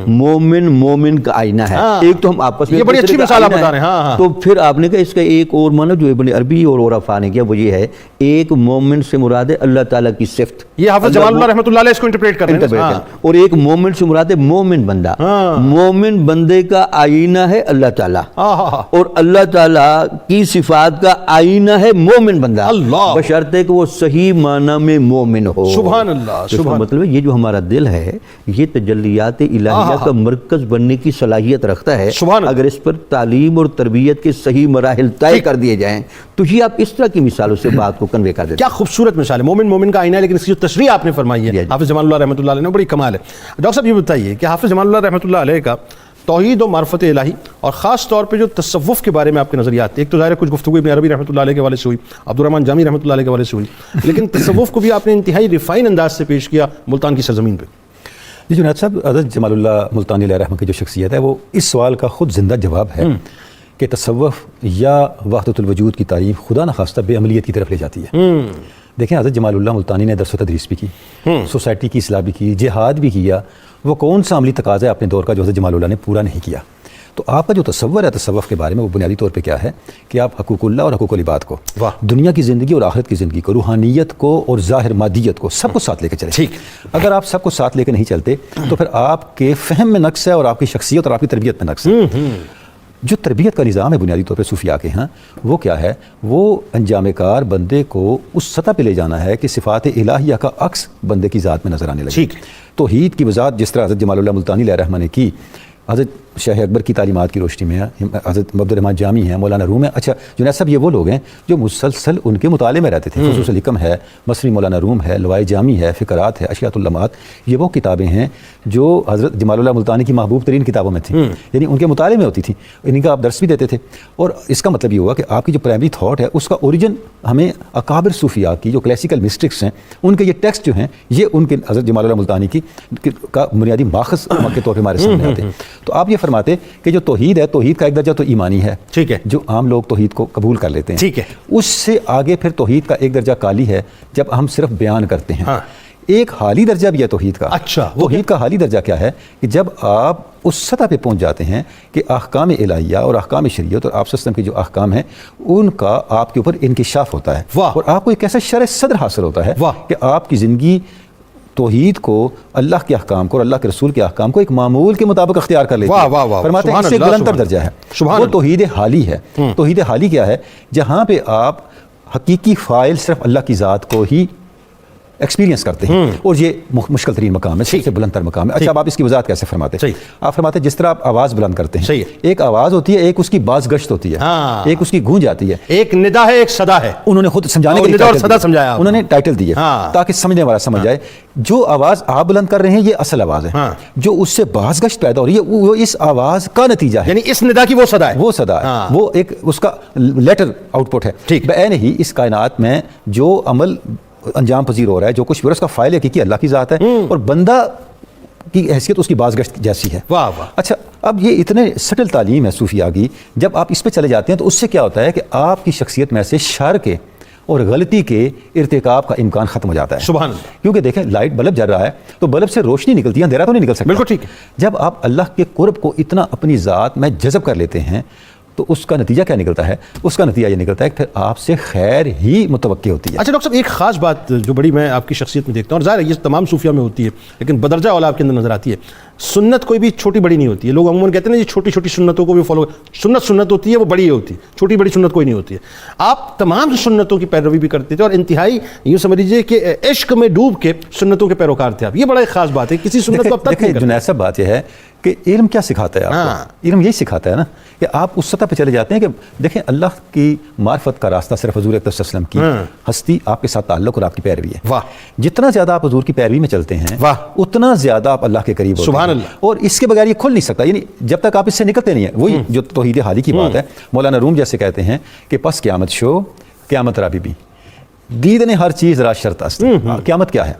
مومن مومن کا آئینہ ہے. ایک تو ہم آپس میں, یہ بڑی اچھی مثال آپ بتا رہے ہیں. تو پھر آپ نے کہا اس کا ایک اور معنی جو ابن عربی اور عرفاء نے کیا وہ یہ ہے, ایک مومن سے مراد ہے اللہ تعالیٰ کی صفت. یہ حافظ جمال اللہ رحمۃ اللہ علیہ اس کو انٹرپریٹ کر رہے ہیں. اور ایک مومن سے مراد ہے مومن بندہ. مومن بندے کا آئینہ ہے اللہ تعالیٰ, اور اللہ تعالیٰ کی صفات کا آئینہ ہے مومن بندہ, بشرطے کہ وہ صحیح معنی میں مومن ہو. سبحان اللہ. اللہ، تو اس کا مطلب ہے یہ جو ہمارا دل ہے یہ تجلیات الہیہ کا مرکز بننے کی صلاحیت رکھتا ہے اگر اس پر تعلیم اور تربیت کے صحیح مراحل طے کر دیے جائیں تو یہ آپ اس طرح کی مثالوں سے بات کو کنوے کر دیتے ہیں. کیا خوبصورت مثال ہے. مومن کا آئینہ ہے، لیکن اس کی جو تشریح آپ نے فرمائی ہے حافظ جمال اللہ رحمۃ اللہ علیہ نے، بڑی کمال ہے. ڈاکٹر صاحب یہ بتائیے کہ حافظ جمال اللہ رحمۃ اللہ علیہ کا توحید و معرفت الہی اور خاص طور پہ جو تصوف کے بارے میں آپ کے نظریات تھے، ایک تو ظاہر ہے کچھ گفتگو ابن عربی رحمۃ اللہ علیہ کے حوالے سے ہوئی، عبدالرحمن جامی رحمۃ اللہ علیہ کے حوالے سے ہوئی، لیکن تصوف کو بھی آپ نے انتہائی ریفائن انداز سے پیش کیا ملتان کی سرزمین پہ. جی جنید صاحب، حضرت جمال اللہ ملتانی علیہ رحمہ کی جو شخصیت ہے وہ اس سوال کا خود زندہ جواب ہے کہ تصوف یا وحدت الوجود کی تعریف خدا نخواستہ بے عملیت کی طرف لے جاتی ہے. دیکھیں حضرت جمال اللہ ملتانی نے درس و تدریس بھی کی، سوسائٹی کی اصلاح بھی کی، جہاد بھی کیا. وہ کون سا عملی تقاضا ہے اپنے دور کا جو حضرت جمال اللہ نے پورا نہیں کیا؟ تو آپ کا جو تصور ہے تصوف کے بارے میں وہ بنیادی طور پہ کیا ہے کہ آپ حقوق اللہ اور حقوق العباد کو، دنیا کی زندگی اور آخرت کی زندگی کو، روحانیت کو اور ظاہر مادیت کو، سب کو ساتھ لے کے چلیں. ٹھیک. اگر آپ سب کو ساتھ لے کے نہیں چلتے تو پھر آپ کے فہم میں نقص ہے اور آپ کی شخصیت اور آپ کی تربیت میں نقص ہے. جو تربیت کا نظام ہے بنیادی طور پہ صوفیاء کے ہاں وہ کیا ہے؟ وہ انجام کار بندے کو اس سطح پہ لے جانا ہے کہ صفات الہیہ کا عکس بندے کی ذات میں نظر آنے لگے. توحید کی وضاحت جس طرح حضرت جمال اللہ ملتانی علیہ رحمہ نے کی، حضرت شیخ اکبر کی تعلیمات کی روشنی میں، حضرت عبدالرحمن جامی ہیں، مولانا روم ہیں. اچھا جنید صاحب یہ وہ لوگ ہیں جو مسلسل ان کے مطالعے میں رہتے تھے. خصوص الحکم ہے، مصری مولانا روم ہے، لوائے جامی ہے، فکرات ہے، اشیات اللمعات، یہ وہ کتابیں ہیں جو حضرت جمال اللہ ملتانی کی محبوب ترین کتابوں میں تھیں، یعنی ان کے مطالعے میں ہوتی تھیں، ان کا آپ درس بھی دیتے تھے. اور اس کا مطلب یہ ہوا کہ آپ کی جو پرائمری تھاٹ ہے اس کا اوریجن ہمیں اکابر صوفیاء کی جو کلاسیکل مسٹکس ہیں ان کے یہ ٹیکسٹ جو ہیں یہ ان کے حضرت جمال اللہ ملتانی کی کا بنیادی ماخذ کے طور پہ ہمارے سامنے آتے ہیں. تو آپ یہ فرماتے کہ جو توحید ہے، توحید کا ایک درجہ تو ایمانی ہے، ٹھیک ہے، جو عام لوگ توحید کو قبول کر لیتے ہیں، ٹھیک ہے. اس سے آگے پھر توحید کا ایک درجہ کالی ہے جب ہم صرف بیان کرتے ہیں. ایک حالی درجہ بھی ہے توحید کا. اچھا، توحید کا حالی درجہ کیا ہے کہ جب آپ اس سطح پہ پہنچ جاتے ہیں کہ احکام الہیہ اور احکام شریعت اور آپ سسٹم کے جو احکام ہیں ان کا آپ کے اوپر انکشاف ہوتا ہے، اور آپ کو ایک ایسا شرح صدر حاصل ہوتا ہے کہ آپ کی زندگی توحید کو، اللہ کے احکام کو اور اللہ کے رسول کے احکام کو ایک معمول کے مطابق اختیار کر لیتے ہیں. فرماتے ہیں اس سے بلندر درجہ ہے، وہ توحید حالی ہے. توحید حالی کیا ہے؟ جہاں پہ آپ حقیقی فاعل صرف اللہ کی ذات کو ہی ایکسپیرینس کرتے ہیں، اور یہ مشکل ترین مقام ہے، سب سے بلند تر مقام ہے. اچھا اب آپ اس کی وضاحت کیسے فرماتے ہیں؟ آپ فرماتے ہیں جس طرح آپ آواز بلند کرتے ہیں، ایک آواز ہوتی ہے، ایک اس کی باز گشت ہوتی ہے، ایک اس کی گونج آتی ہے، ایک ندا ہے، ایک صدا ہے. انہوں نے خود سمجھانے کے لیے صدا سمجھایا، انہوں نے ٹائٹل دیا تاکہ سمجھنے والا سمجھ جائے. جو آواز آپ بلند کر رہے ہیں یہ اصل آواز ہے، جو اس سے باز گشت پیدا ہو رہی ہے وہ اس آواز کا نتیجہ ہے، یعنی اس ندا کی وہ صدا ہے، وہ صدا ہے، وہ ایک اس کا لیٹر آؤٹ پٹ ہے. بعین ہی اس کائنات میں جو عمل انجام پذیر ہو رہا ہے، جو کچھ بھی اس کا فائل حقیقی اللہ کی ذات ہے، اور بندہ کی حیثیت اس کی باز گشت جیسی ہے. اچھا اب یہ اتنے سٹل تعلیم ہے صوفیاء کی، جب آپ اس پہ چلے جاتے ہیں تو اس سے کیا ہوتا ہے کہ آپ کی شخصیت میں سے شر کے اور غلطی کے ارتکاب کا امکان ختم ہو جاتا ہے. سبحان اللہ. کیونکہ دیکھیں لائٹ بلب جل رہا ہے تو بلب سے روشنی نکلتی ہے، اندھیرا تو نہیں نکل سکتا. بالکل ٹھیک ہے. جب آپ اللہ کے قرب کو اتنا اپنی ذات میں جذب کر لیتے ہیں تو اس کا نتیجہ کیا نکلتا ہے؟ اس کا نتیجہ یہ نکلتا ہے کہ پھر آپ سے خیر ہی متوقع ہوتی ہے. اچھا ڈاکٹر صاحب ایک خاص بات جو بڑی میں آپ کی شخصیت میں دیکھتا ہوں، اور ظاہر ہے یہ تمام صوفیاء میں ہوتی ہے لیکن بدرجہ اولا آپ کے اندر نظر آتی ہے، سنت کوئی بھی چھوٹی بڑی نہیں ہوتی ہے. لوگ عموماً کہتے ہیں نا یہ چھوٹی چھوٹی سنتوں کو بھی فالو، سنت ہوتی ہے وہ بڑی ہوتی ہے، چھوٹی بڑی سنت کوئی نہیں ہوتی ہے. آپ تمام سنتوں کی پیروی بھی کرتے تھے اور انتہائی یوں سمجھ لیجیے کہ عشق میں ڈوب کے سنتوں کے پیروکار تھے آپ. یہ بڑا ایک خاص بات ہے، کسی سنت کو اب تک نہیں کرتے. جنید صاحب بات یہ ہے کہ علم کیا سکھاتا ہے آپ کو؟ علم یہی سکھاتا ہے نا کہ آپ اس سطح پہ چلے جاتے ہیں کہ دیکھیں اللہ کی معرفت کا راستہ صرف حضور اکرم صلی اللہ علیہ وسلم کی ہستی، آپ کے ساتھ تعلق اور آپ کی پیروی ہے. جتنا زیادہ آپ حضور کی پیروی میں چلتے ہیں اتنا زیادہ آپ اللہ کے قریب ہوتے ہیں. سبحان اللہ. اور اس کے بغیر یہ کھل نہیں سکتا، یعنی جب تک آپ اس سے نکلتے نہیں ہیں. وہی جو توحید حالی کی بات ہے، مولانا روم جیسے کہتے ہیں کہ پس قیامت شو قیامت را بی بی دید نے ہر چیز را شرط است. قیامت کیا ہے؟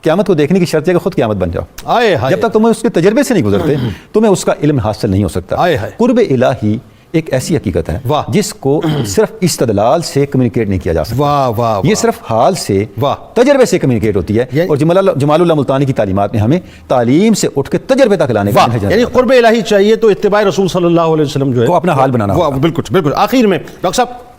قیامت کو دیکھنے کی شرط ہے کہ خود قیامت بن جاؤ. جب تک تمہیں اس کے تجربے سے نہیں گزرتے تمہیں اس کا علم حاصل نہیں ہو سکتا. قرب الہی ایک ایسی حقیقت ہے جس کو صرف استدلال سے کمیونیکیٹ نہیں کیا جا سکتا. یہ صرف حال سے، تجربے سے کمیونیکیٹ ہوتی ہے. اور جمال اللہ ملتانی کی تعلیمات میں ہمیں تعلیم سے اٹھ کے تجربے تک لانے کا یعنی قرب الہی چاہیے تو اتباع رسول صلی اللہ علیہ وسلم جو ہے وہ اپنا حال بنانا. بالکل بالکل. آخر میں ڈاکٹر صاحب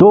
2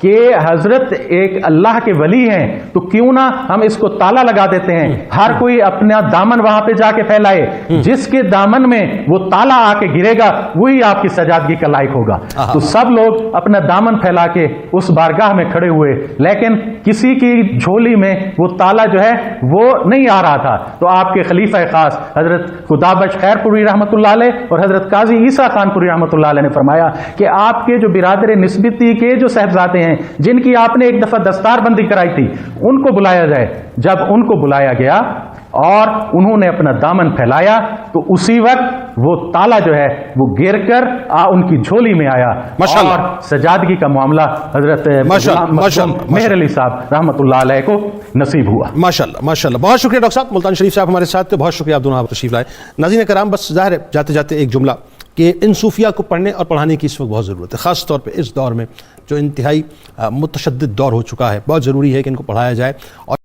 کہ حضرت ایک اللہ کے ولی ہیں تو کیوں نہ ہم اس کو تالا لگا دیتے ہیں, ہر کوئی اپنا دامن وہاں پہ جا کے پھیلائے, جس کے دامن میں وہ تالا آ کے گرے گا وہی آپ کی سجادگی کا لائق ہوگا. تو سب لوگ اپنا دامن پھیلا کے اس بارگاہ میں کھڑے ہوئے, لیکن کسی کی جھولی میں وہ تالا جو ہے وہ نہیں آ رہا تھا. تو آپ کے خلیفہ خاص حضرت خدا بخش خیر پوری رحمۃ اللہ علیہ اور حضرت قاضی عیسیٰ خان پوری رحمۃ اللہ علیہ نے فرمایا کہ آپ کے جو برادر نسبتی کے جو صاحبزادے ہیں جن کی آپ نے ایک دفعہ دستار بندی کرائی تھی ان کو بلایا جائے. جب ان کو بلایا گیا اور انہوں نے اپنا دامن پھیلایا تو اسی وقت وہ تالا جو ہے وہ گر کر ان کی جھولی میں آیا اور سجادگی کا معاملہ حضرت مہر علی صاحب رحمۃ اللہ علیہ کو نصیب ہوا. ماشاءاللہ ماشاءاللہ, بہت شکریہ ڈاکٹر صاحب. ملتان شریف صاحب ہمارے ساتھ تھے, بہت شکریہ آپ دونوں آپ تشریف لائے. ناظرین کرام, بس ظاہر ہے جاتے جاتے ایک جملہ کہ ان صوفیہ کو پڑھنے اور پڑھانے کی اس وقت بہت ضرورت ہے, خاص طور پہ اس دور میں جو انتہائی متشدد دور ہو چکا ہے. بہت ضروری ہے کہ ان کو پڑھایا جائے. اور